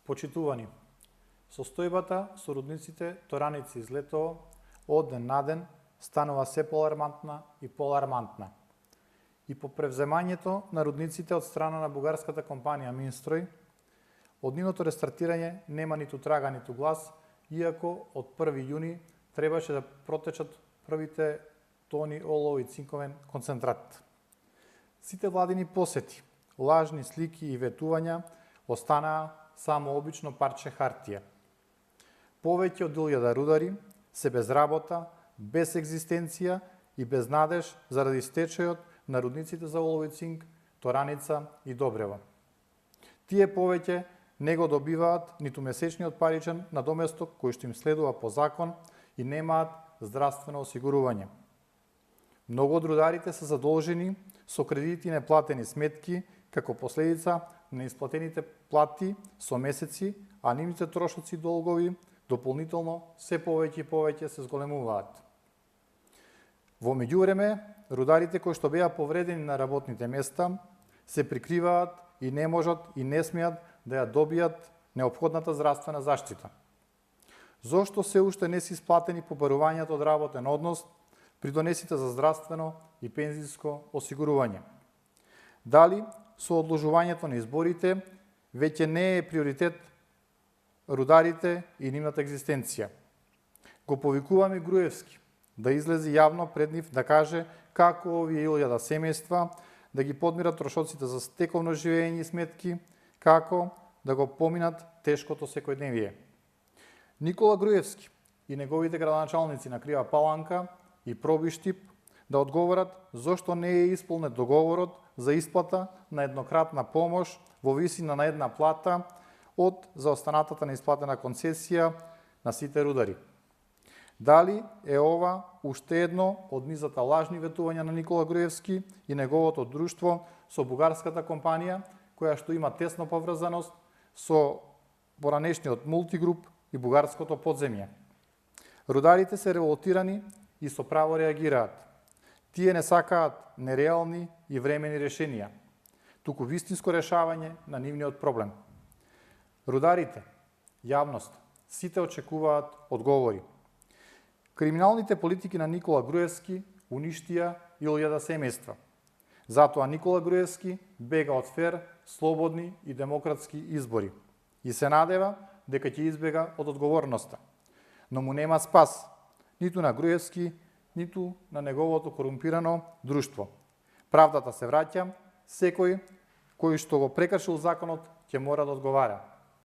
Почитувани, состојбата со родниците Тораници из Летово од ден на ден станува се поалармантна и поалармантна. И по превземањето на родниците од страна на бугарската компанија Минстрој, од нивното рестартирање нема ниту трага, ниту глас, иако од 1. јуни требаше да протечат првите тони олово и цинковен концентрат. Сите владини посети, лажни слики и ветувања останаа само обично парче хартија. Повеќе од 1000 рудари се без работа, без екзистенција и без надеж заради стечајот на рудниците за олово и цинк, Тораница и Добрево. Тие повеќе не го добиваат ниту месечниот паричен надоместок кој што им следува по закон и немаат здравствено осигурување. Многу од рударите се задолжени со кредити и неплатени сметки како последица на исплатените плати со месеци, а нивните трошоци и долгови дополнително се повеќе и повеќе се зголемуваат. Во меѓувреме, рударите кои што беа повредени на работните места се прикриваат и не можат и не смеат да ја добијат неопходната здравствена заштита. Зошто се уште не се исплатени побарувањата од работен однос при донесите за здравствено и пензиско осигурување? Дали со одложувањето на изборите веќе не е приоритет рударите и нивната екзистенција? Го повикуваме Груевски да излезе јавно пред нив да каже како овие 1000 семејства да ги подмират трошоците за стековно живење и сметки, како да го поминат тешкото секојдневие. Никола Груевски и неговите градоначалници на Крива Паланка и Пробиштип да одговорат зошто не е исполнет договорот за исплата на еднократна помош во висина на една плата од заостанатата неисплатена концесија на сите рудари. Дали е ова уште едно од низата лажни ветувања на Никола Груевски и неговото друштво со бугарската компанија, која што има тесна поврзаност со поранешниот Мултигруп и бугарското подземје? Рударите се револтирани и со право реагираат. Тие не сакаат нереални и времени решенија, туку вистинско решавање на нивниот проблем. Рударите, јавност, сите очекуваат одговори. Криминалните политики на Никола Груевски уништија 1000 семејства. Затоа Никола Груевски бега од фер, слободни и демократски избори и се надева дека ќе избега од одговорноста. Но му нема спас, ниту на Груевски, ниту на неговото корумпирано друштво. Правдата се враќа, секој кој што го прекршил законот ќе мора да одговара.